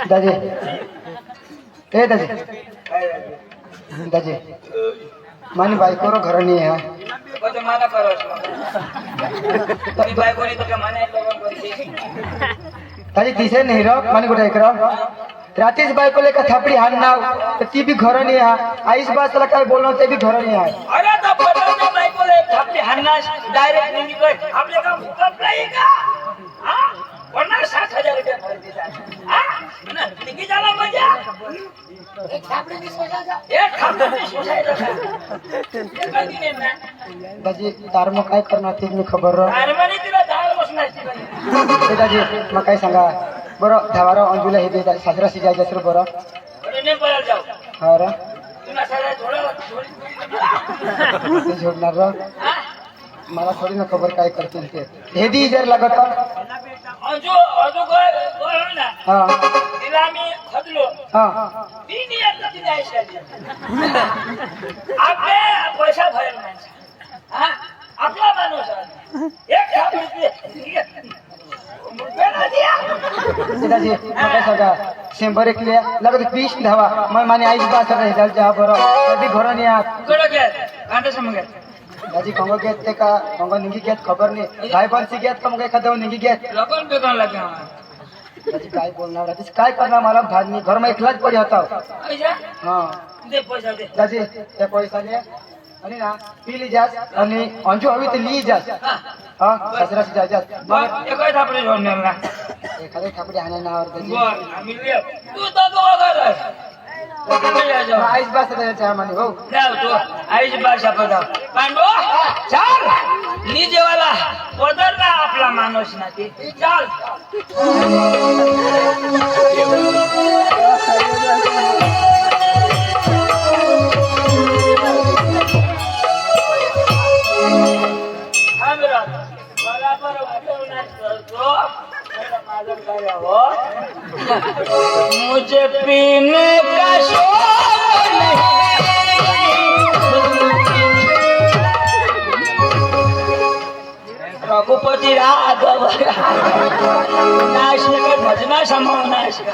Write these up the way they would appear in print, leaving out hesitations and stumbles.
दाजी ए दाजी दाजी मानी बायकोरो घर नाही आहे मला बायकोनी तर माने दाजी दिसे नाही रो मानी कुठे ऐक रात्रीच बायकोले का थापडी हाण नाव तर ती बी घर नाही आहे आईस बासला काय बोलणं ते बी घर नाही आहे अरे तो पटवच्या बायकोले थापडी हाणनास डायरेक्ट निघी गय आपले काम कपलाय का हा 50,000 रुपये खर्च झाला हा निघी झाला मजा एक थापडी सोसायचा कधी नाही ना दाजी तार मग काय करणार ते मी खबर रो अरे म्हणे तिला दाल बसणार दाजी मग काय सांगा बरं धावाराव अंजूला हे दे साजराशी जायचं सर बरं अरे नाही पळायला जाऊ हा रा तुला सगळ्या ते सोडणार रो मला थोडी ना खबर काय करतील ते हे दी जर लागत अजून गोय ना हा तिला आम्ही खदलो हा ती नाही आता ती जायची आपले पैसा भरेल माणसं हा आपला माणूस आहे. एक दाजी काय सांगा 100 एक लिया लागत 20 धावा मग माने आईस बास राहील जा बरं कधी घर नाही आत कडक घ्या कांदा समोर दाजी कंगो घेत ते का कंगो निघी घेत खबर नाही काय बनसी घेत का मग एखाद्या निघी घेत लगन बेकार लागे दाजी काय बोलणार दाजी काय करणार मला भाग नाही घर में एकलाच पडी होता पैसा हा दे पैसा दे दाजी त्या पैशाने आणि ना पिली जास आणि अंजू हवी तर ली जास हा साजराशी जायच्यात बरं एक थापडे घेऊन येईल ना एखाद्या थापडी हाणे नावर दाजी बरं आम्ही लिह तू तर आईस बास द्यायच्या माने हो तो आईची भाषा पदा पांडू चाल नी जेवाला पदरला आपला माणूस ना ते चाल बराबर करतो मुझे पीने का शौक रघुपति राघव नाशिक भजना समाव नाशिक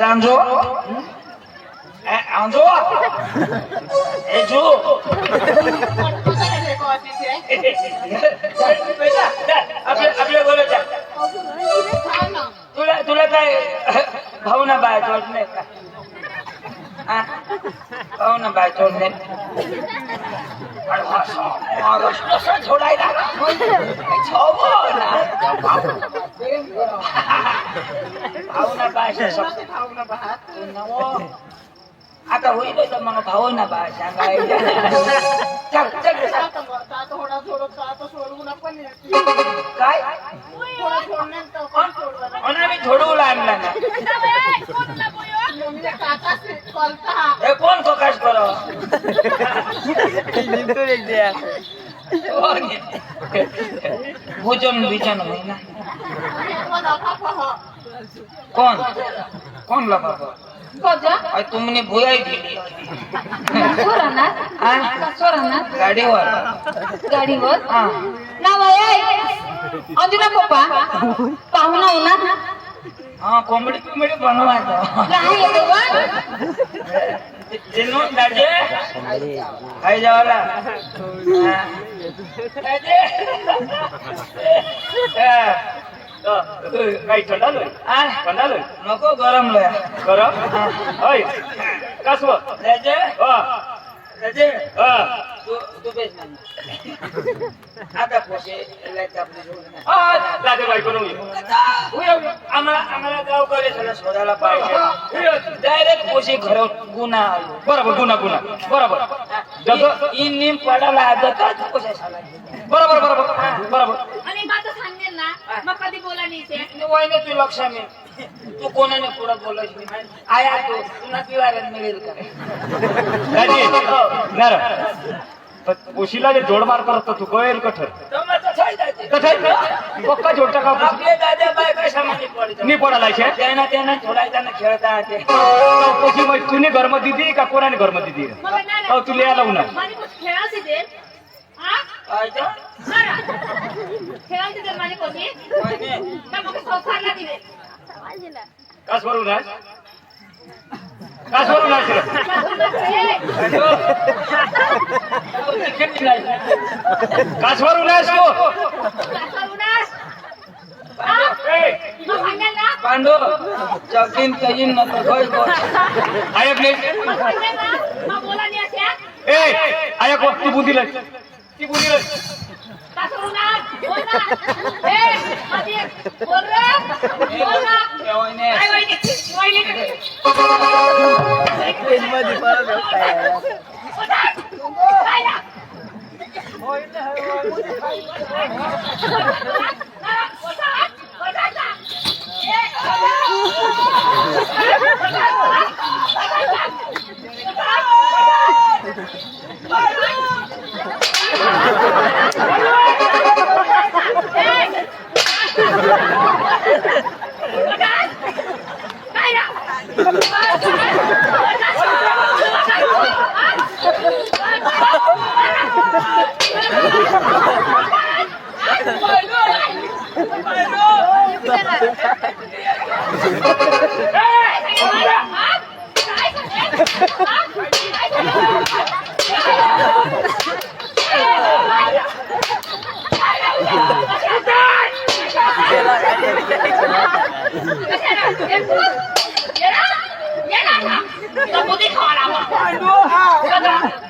Anjo, Anjo, Ejo. आपल्या बोलायच्या तुला काय भावना बाय तोडणे का भावना बाय तोडणे सोडायला भावना भाषा शब्द भावना भाषा आता होईल तर मग भावना भाषा चल चल काय मी थोडू आणला ना हे कोण फोकास करो भोजन बिजन होई ना कौन कौन लगा तुमने भुयाई दिली गाडीवर गाडीवर ना अंजुना पप्पा पाहुणा होणार हाँ कॉमेडी कॉमेडी बनवायचं दाजे खाई जावाला काही थंडा लोय थंडा लोय नको गरम लोय गरम होय कसं त्याचे त्याचे तू बेस आता पोसे लागे बाई करून आम्हाला गावकरी सगळं शोधायला पाहिजे डायरेक्ट पोसे घर गुन्हा बरोबर गुन्हा गुन्हा बरोबर जसं इन निम पडायला आता काय पोसे बरोबर बरोबर बरोबर आणि माझं सांगेल ना मग कधी बोला वहिनी तू लक्ष मी तू कोणाने पुढं बोलायची नाही आया तू पुन्हा किवाऱ्यात मिळेल का उशीला जे जोडमार करतो तू कळेल कठर पक्का जोडता का आपले दादा बायका सामान्य पडतो मी पडाला शे त्यांना त्यांना थोडायचा खेळता ते कशी मग तुने घरमा दिदी का कोणाने घरमा दिदी हो तुला यायला उन्हा कास वरून आहे कास वरून आहे कास वरून आहेस तू पांडू चकीन कजीन नको आया प्लीज ए आया को ती बुंदी लय ती बुंदी लय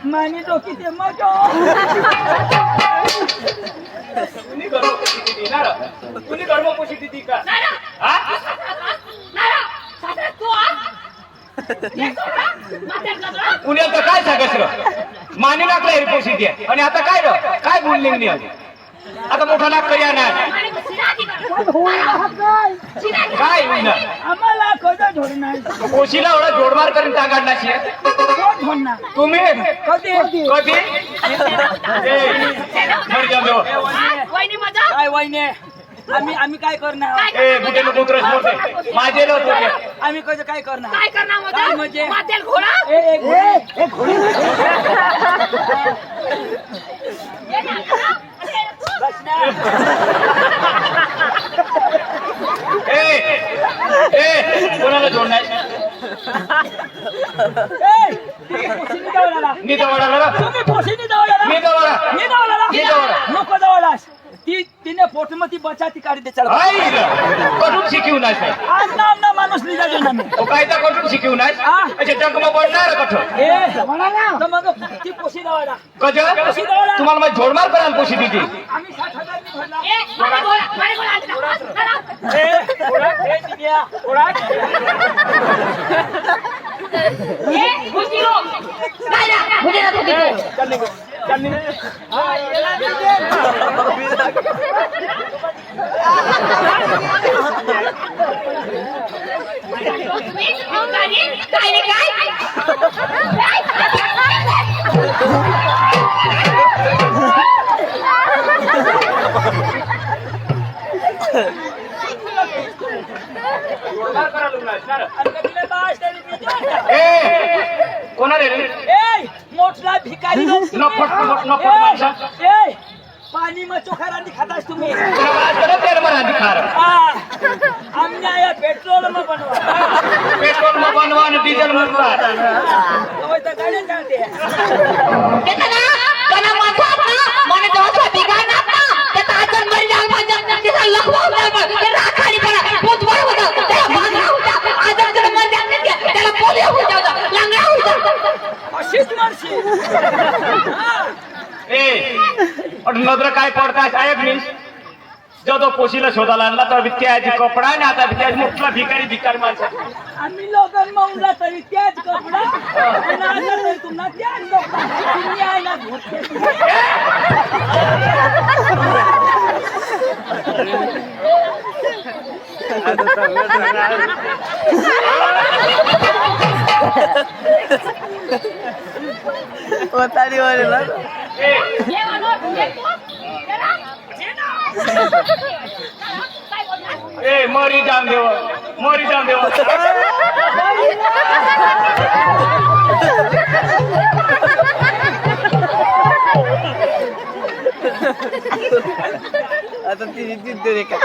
मानी डोकी ते मजा तुझी कर्म पोशी दिदी का पुण्यात काय सांगायचं मानी नाकला हेरी पोशी द्या आणि आता काय र काय बोलले नाही आता मोठा नाक करी आणणार काय होईना आम्हाला खोटं झोडणार पोशीला एवढा जोडमार करून टाकाडण्याची तुम्ही कधी कधी मर जाऊ काय वहिने आम्ही काय करणार ए बुटे लोक उतरस मोठे माझे लोक होते आम्ही कसं काय करणार काय करणार काय म्हणजे? घोडा कोणाला जोडणार मी जवळ नको जवळास तिने फोटो मध्ये बचा ती काढी दे चल कठून शिकवू नाही आज ना माणूस निघालो ना मी तो काय तर कठून शिकवू नाही अच्छा जगमा पडणार कठोर तर मग ती पोशी दवाडा कज तुम्हाला माझी जोडमार करायला पोशी दिली आम्ही 60,000 कोणा रे मोठला भिकारी नफट माणसा पाणी मग चोखा रांधी खातास तुम्ही तेल मग रांधी खार आमने आया पेट्रोल मग बनवा पेट्रोल मग बनवा आणि डिझेल मग गाड्या चालते नजर काय पडताय साहेब मी जो तो पोशीला शोधायला आणला तर त्याची कपडा आणि आता त्याच मोठला भिकारी माणसा आम्ही लोकांना माऊला तरी त्याच कपडा आणि आता तरी तुम्हाला त्याच कपडा तुम्ही आहे ना Otario वाले ना ए मरी जान देव मरी जान देव आता ती दे का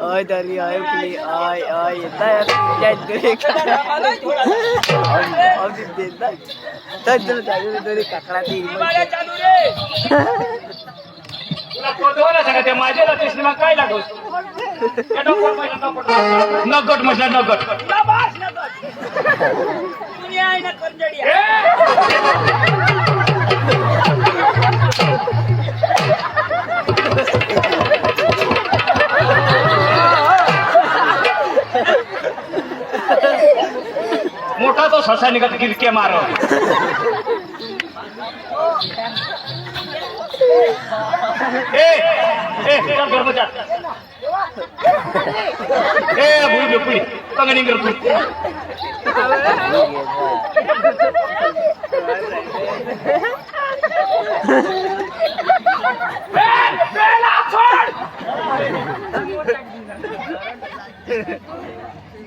ओय दारी आय प्ली आय आय येता या दे का अब दे दा तर जाऊ दे काकडा ती बाळा चालू रे तुला कोदवला सांगा ते माझ्याला ते सिनेमा काय लागतो नगट म्हटलं नगट शाबास नगद दुनिया आहे ना करंजडिया मोठा तो ससा निघत किरके मार चल घर मजा भूल पुढे कंगणी कर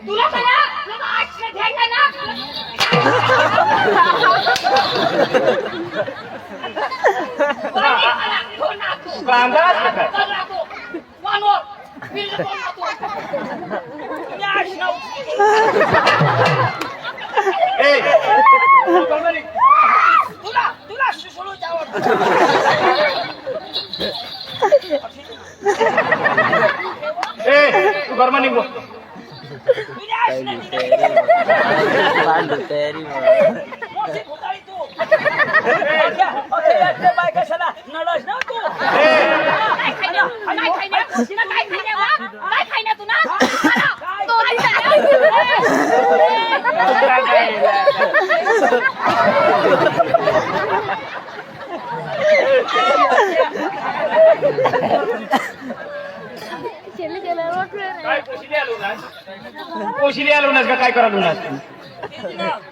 तुला मला आजच्या घ्यायला ना तुला शिकवलं त्यावर तू घरमा निघो बांधू तयारी मोठी भुताळी तू बाय कशाला नळस ना तू काय खायना तू ना तो काय पोशिली आलो नास का काय करायला नास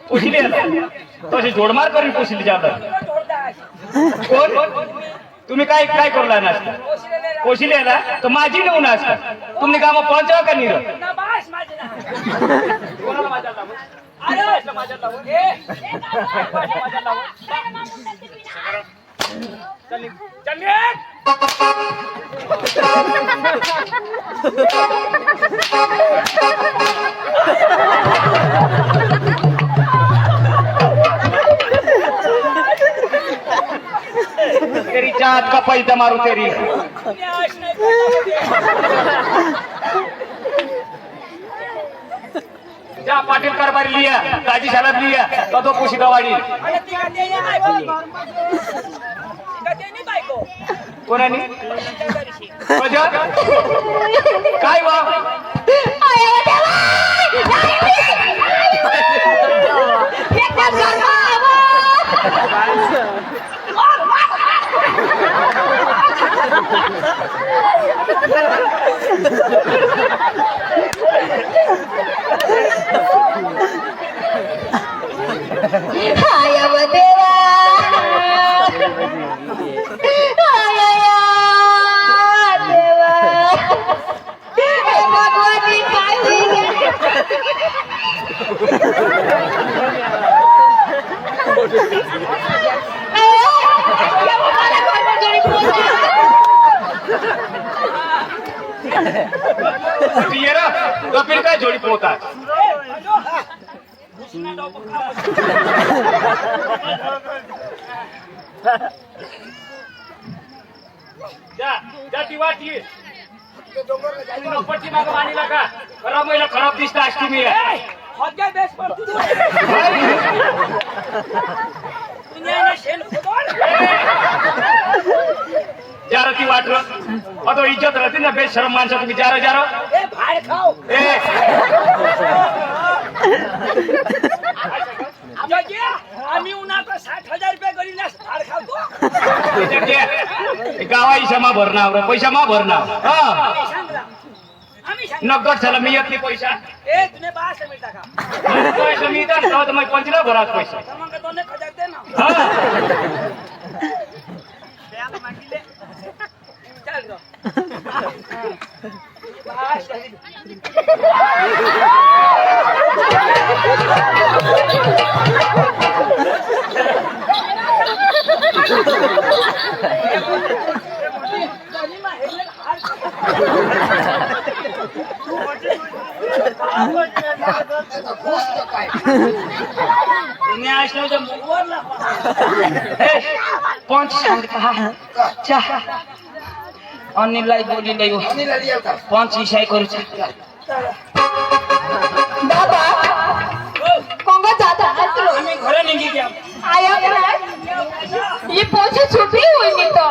पोशिली आलो तशी जोडमार करून पोशिली जात कोण तुम्ही काय काय करला नास पोशिली आला तर माझी नेऊ नास का तुम्ही काम पहुंचावा का नाही ना बास माझे ना कोणाला माझ्या लावून? अरे माझ्या लावून माझ्या लावून चल चल तेरी चाँद का पैसा मारू तेरी जा पाटील कारभारी लिया ताजी साहेब लिया तो पोशी गवाडी कोणानी काय वा देवा भगवानी काय कपिल काय जोडी पोहतात ती वाटी पट्टी माग मानिला का खराब महिला खराब दिसत असती मी हद्या बेस पडतो दुनिया शेल जार ती वाट अतो इज्जत राहते ना बेश शरम माणसा तुम्ही जार जार ए भाड खाओ आम्ही उन्हाचा 60,000 रुपये गरीला भाड खातो गावा इशा भरणार पैसा मा भरणार हा आम्ही सांगला आम्ही सांग नगद झाला मी येत नाही पैसा ए तुने 12 मिनिट टाका पैसा मी तर तर मग पंचला भरात पैसा तर मग दोन खजाक दे ना हा बँक मागिले चल गो बास पंच सांग कहा चा अनिल लाई बोली लयो पंच विषय करू बाबा कोंगा जाता असलो आम्ही घरे निघी गया आया क्या ये पोछी छुट्टी हुई नहीं तो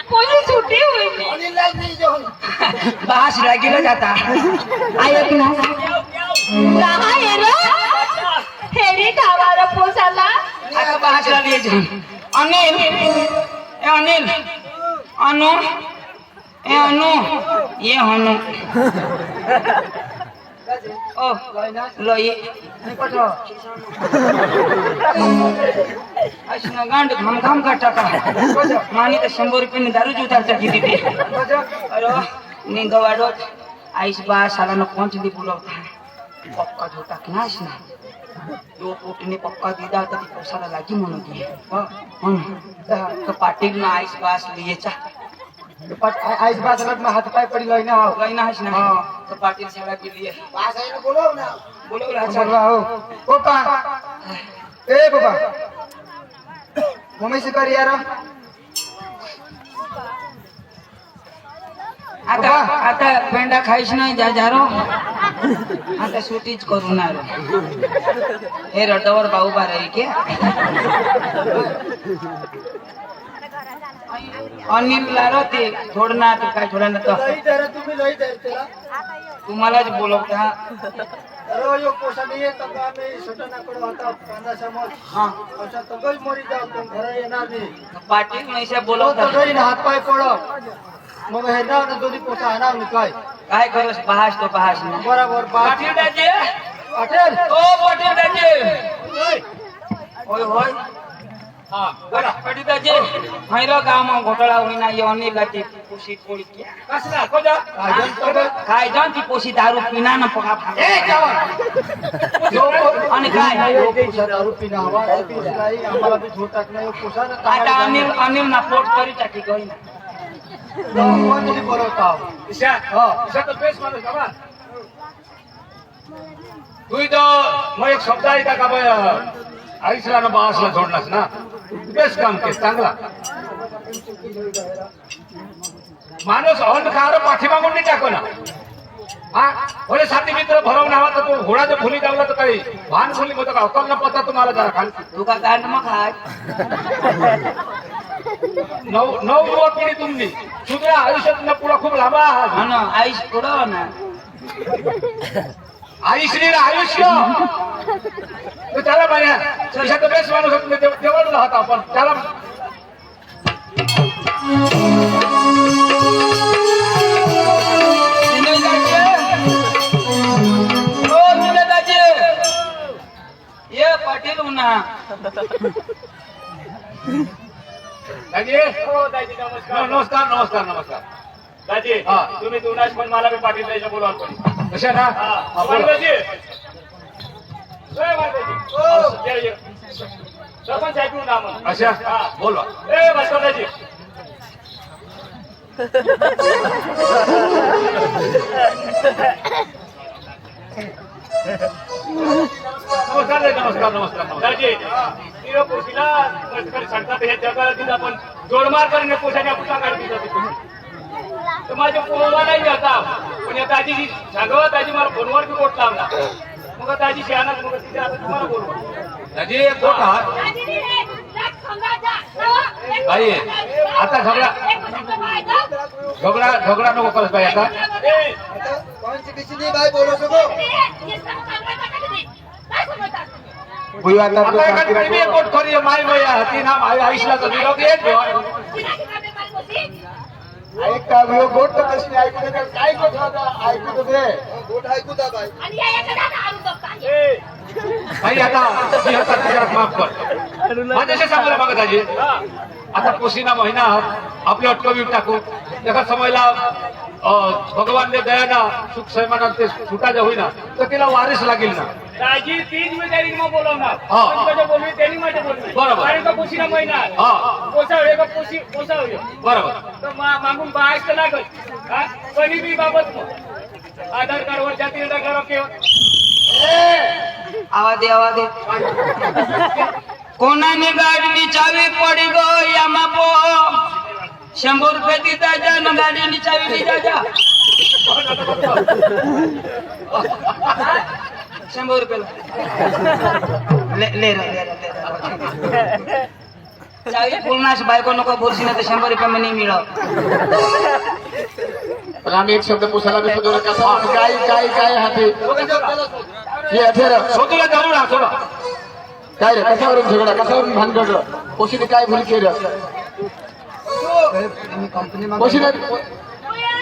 पोछी छुट्टी हुई नहीं बास लागिला जाता आया क्या कहाँ है रे हेरी खावारा पोसाला आता बास ला लिए जा अनिल ए अनिल अनु ए अनु ये हनु ओ लो ये अशना गांड घम घम का टाका मानी तर 100 रुपये दारू उतारता किती ते अरे निंग वाढत आईस बा सालानं पंचली बोलवता पक्का जो टाकनास ना तो पोटीने पक्का दिला तर ती पोसाला लागी म्हणून की तर पाटील ना आईस बास लियेचा आईस बाजारात मग हात पाय पडी लय ना हो काही नाहीस ना तर पाटील सगळा गेली बोलवला बोलवा हो ओ पा ए बाबा मम्मी से कर यार आता आता पेंडा खाईस नाही जा जारो आता सुटीच करू ना हे रटावर भाऊ बारा के अनिल लारो ते थोडना ते काय थोडा तर तुम्ही लई त्याला तुम्हालाच बोलवता अरे यो पोसा नाही येत तर आम्ही सटनाकडे होता कांदा समोर हा अशा तगई मोरी जाऊ पण घरा येणार नाही पाटील नाही तो बोलवता तगई हात पाय पडत मग हे नाव ना दोन्ही पोसा आणा मी काय करस पहास तो पहास ना बरोबर पाटील दाजी पाटील ओ पाटील दाजी होय होय हा बोला पाटील दाजी हैरो गावमा घोटाळा होईना यो अनिल लाती पोशी पोळी कसला कोजा काय जान ती पोशी दारू पिना ना पका ए जवान आणि काय यो पोसा दारू पिना हवा नाही आम्हाला बी झोट टाकणं यो पोसा ना आता अनिल ना पोट करी टाकी गई ना कोणी बोलवता ईशा हा ईशा तो बेस माणूस बाबा तू तो मग एक शब्द आहे का बाय आईसला ना बासला जोडलास ना बेस काम केस चांगला माणूस अहंकार पाठीमागून नाही टाको ना हा बोले साथी मित्र भरवून हवा तर तो घोडा जर फुली लावला तर काही वाहन फुली होतं का अक्कल न पता तुम्हाला जरा खाली तू का गांड मग खाय नऊ पिढी तुमची सुद्धा आयुष्यात पुढे खूप लांब आहात हा ना आईस कुठं ना आयुष्य आयुष्य तो त्याला पाहिजे देशाचा बेस्ट माणूस होतो तेवढं राहत आपण त्याला ये पाटील उन्हा दाजी नमस्कार नमस्कार नमस्कार दाजी तुम्ही दोनाश पण मला बी पाटील द्यायचं बोलवा कशा ना सरपंच ऐकून ना मग अच्छा बोलवा ए बस दाजी नमस्कार नमस्कार नमस्कार दाजी तिला पोशीला सांगतात हे जगाला तिला पण जोडमार करणे पोशाने कुठला काढली जाते तर माझ्या पोरवा नाही जाता पण या दाजीची सांगावं दाजी मला फोनवर बी कोट लावला मग दाजी शहाणा मग तिथे आता तुम्हाला बोलवा दाजी कोट आहात बाई आता झगडा नको करत बाई आता कोणची किसी नाही बाय बोलू सको भुई आता आता एका कोट करी माय बाई ती ना आईशला तर दिलो की एक ऐकता गोट तर कशी ऐकू दे काय गोट होता ऐकू दे गोट ऐकू दा बाई आणि या एका दादा आणून बघता. आई आता ती आता तिला माफ कर माझ्याशी सांगायला मागत आहे आता पोशीना महिना आपले अटकवी टाकू एका समयला भगवान ने दयाना सुख सैमानात ते सुटायचं होईना तर तिला वारीस लागेल ना राजी तीच मी त्यांनी मग बोलवणार हा. माझ्या बोलवी त्यांनी माझ्या बोलवी बरोबर. कारण का पोशीना महिना हा पोसावले का पोसावले बरोबर तर मागून बाहेर तर लागत हा कधी बी बाबत मग आधार कार्डवर जाती दाखला केव्हा आवाज दे कोणाने गाडीनी चावी पडी गो या मापो 100 रुपये देता जा न गाडीनी चावी दी जा 100 रुपये ले चावी बोलणार बायको नको बोलशी ना तर 100 रुपये में नहीं मिळत. पण आम्ही एक शब्द पुसायला बसतो कसा काय काय काय हाते हे अथेर स्वतःला जाऊन राहा थोडं काय रे कशावरून झगडा कशावरून भानगड पोशीने काय भूल केलं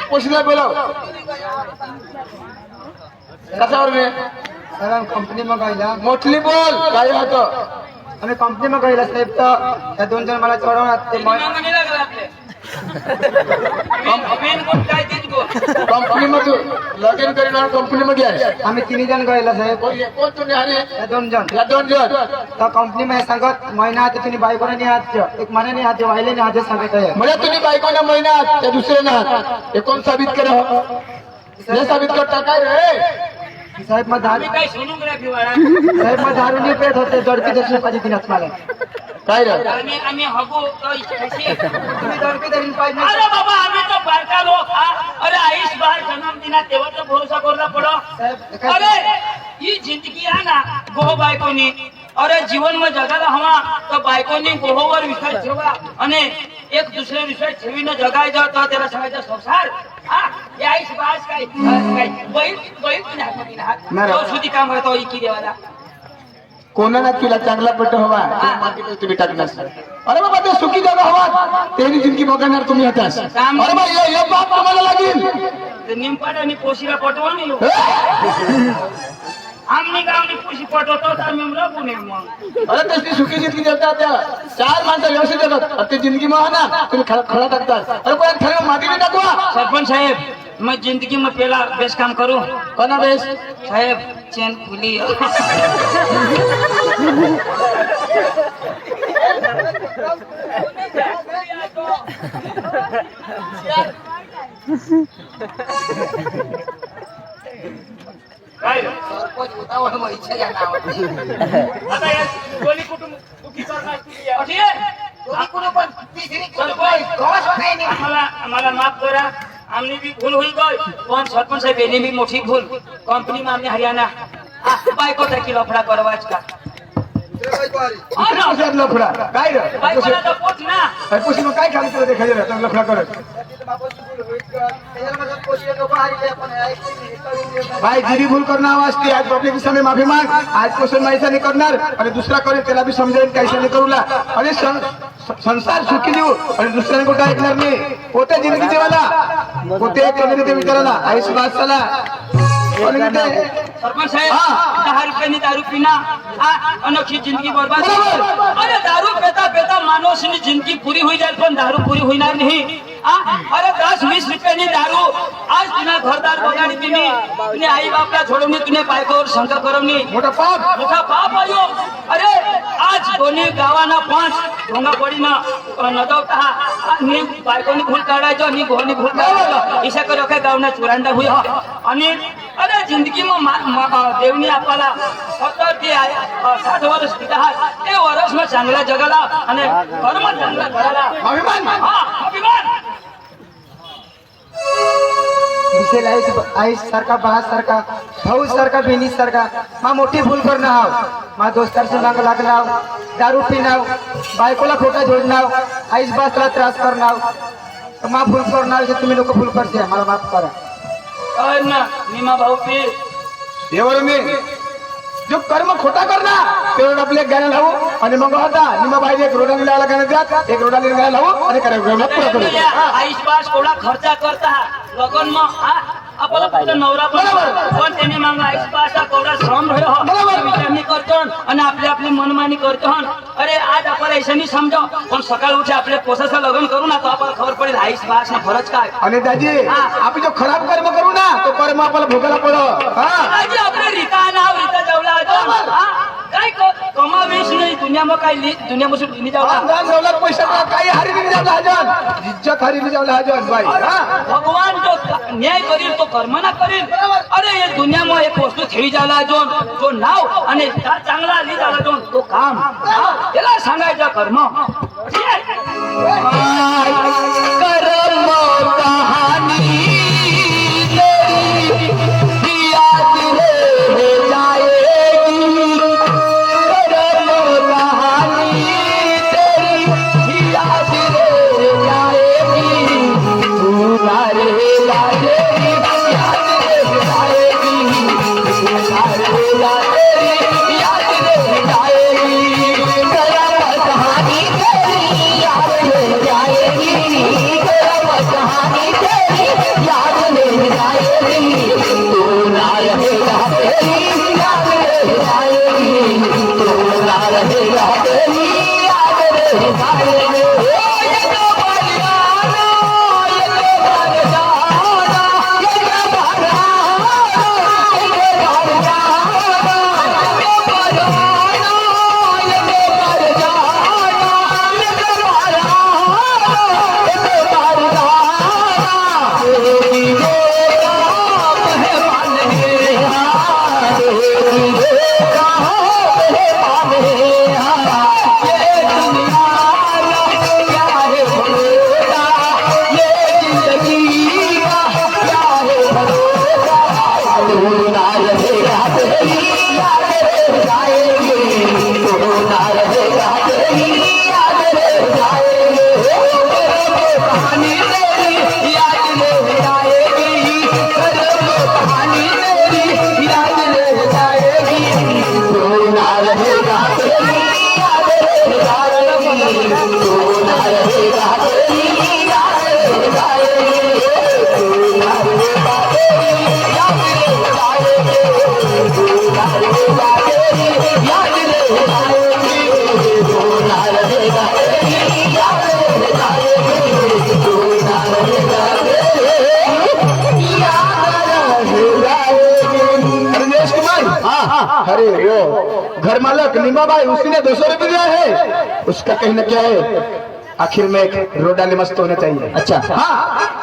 पोशीने बोलाव कशावर रे कंपनी मग मोठली बोल काय होतं आम्ही कंपनी मग गईला साहेब तर त्या 2 जण मला चढवणार ते कंपनी मधून लगीन करणार कंपनी मध्ये आहे आम्ही 3 जण गईला साहेब कोण तुम्ही आणि 2 जण तर कंपनी मध्ये सांगत महिना आता तुम्ही बायकोने नाही हात एक महिन्याने हात वाहिले नाही हात सांगत आहे म्हणजे तुम्ही बायकोने महिन्यात त्या दुसरे ना हात हे कोण साबित करा हे साबित करता काय रे साहेब मग दारू काय सोनोग्राफी वाला साहेब मग दारू नाही पेट होते दडपी दर्शन पाहिजे तिने मला काय रे आम्ही हगो तुम्ही दडपी धरून पाहिजे अरे बाबा आम्ही तो बारका लोक अरे आयुष बाहेर जन्मदिना तेव्हा तो भरोसा करला पडो साहेब अरे ही जिंदगी आहे ना गोह बायकोनी अरे जीवन में जगाला हवा तर बायकोनी गोहोवर विश्वास ठेवा आणि एक दुसरे विश्वास ठेवीनं जगायचं तर त्याला सांगायचं संसार हे आयुष बास काय बैल पण हात नाही. तो सुधी काम करतो इकी देवाला कोणाला तुला चांगला पट्ट हवा तुम्ही टाकणार अरे बाबा ते सुखी जगा हवा तेरी जिंदगी बघणार तुम्ही आताच अरे बा ये बाप तुम्हाला लागेल ते निमपाट आणि पोशीला पटवा नाही आमनी गावनी पोशी पटवतो तर मेमरा पुणे मग अरे तशी सुखी जिंदगी जगतात त्या 4 माणसं व्यवस्थित जगत ते जिंदगी मग ना तुम्ही खळा टाकतात अरे कोणा खरं माती नाही टाकवा सरपंच साहेब मैं जिंदगी में पहला बेस्ट काम करूं कोणा बेस साहेब चैन खुली काय आता या दोन्ही कुटुंब दुखी करणार तुम्ही या. आम्हाला माफ करा आमने भी भूल हुई गई पण सरपंच साहेब यांनी भी मोठी भूल कंपनी में हमने हरियाणा बायको की लफड़ा करवाच का लफडा काय रे बायकोला तर पोच ना अरे पुशी मग काय खाली तुला देखायला रे लफडा करत भाई जिरी भूल करना आवाज ती आज पब्लिक के सामने माफी मांग आज क्वेश्चन में ऐसा नहीं करणार आणि दुसरा करेल त्याला भी समजेल कैसे नाही करूला आणि संसार सुखी देऊ आणि दुसऱ्याने कुठं ऐकणार नाही कोणत्या जिंदगी देवाला कोणत्या केंद्र ते विचारायला आईस वाचाला सरपंच साहेब 10 रुपयानी दारू पीना अनोखी जिंदगी बर्बाद अरे दारू पेता पेता माणूसनी जिंदगी पुरी होई जाईल पण दारू पुरी होणार नाही अरे 10-20 रुपयानी दारू आज तुला घरदार बगाडी तिने आई बापला छोडून तुने बायकोवर शंका करवणी मोठा पाप आयो अरे आज दोन्ही गावाना 5 ढोंगा पडीना नदवता मी बायकोनी भूल काढायचो मी घोनी भूल काढायचो इशा करो काय गावना चुरांडा हुई आणि अरे जिंदगी में देवनी आपला 70 ते 60 वर्ष दिला ते वर्ष में चांगला जगाला आणि कर्म चांगला करायला अभिमान दिसेल आईस सारखा बाळा सारखा भाऊ सारखा बहिणी सारखा मा मोठी भूल करणार हाव मा दोस्तारशी माग लागणार दारू पिनाव बायकोला खोटा जोडणार आईस बासला त्रास करणार मा भूल करणार तुम्ही लोक भूल करते मला माफ करा ना नीमा भाऊ पी एवढं मी जो कर्म खोटा करना तेवढं आपले गाणं लावू आणि मग होता निमा बाई एक रोडा लिहायला गाणं द्यात एक रोडा लिहायला लावू आणि कार्यक्रम पुरा करू आईस पास कोणा खर्चा करता लगन मग आपला फक्त नवरा पण त्याने मग आईस पास कोणा श्रम रह्यो विचारणी करतो आणि आपली आपली मनमानी करतो अरे आज आपण ऐसा नाही समजो पण सकाळ उठे आपले पोसाचं लग्न करू ना तो आपल्याला खबर पडेल आईस पास ना फरज काय आणि दाजी आपण जो खराब कर्म करू ना तो कर्म आपल्याला भोगायला पडो दाजी आपले रीता नाव रीता जेवला काय कमावेश नाही दुनियाમાં काय दुनियामध्ये लिहिली जावला अंदाज दौलत पैसा काही हारी नाही जावला हजन इज्जत हारी नाही जावला हजन बाई भगवान जो न्याय करील तो कर्म ना करील अरे हे दुनियाમાં एक वस्तू ठेवी जावला जो नाव आणि चांगला लिहि जावला तो काम त्याला सांगायचं कर्म कर्म कहानी अरे वो घर मालक निमा भाई उसी ने 200 रुपये दिया है उसका कहीं ना क्या है आखिर में एक रोडा मस्त होना चाहिए अच्छा हाँ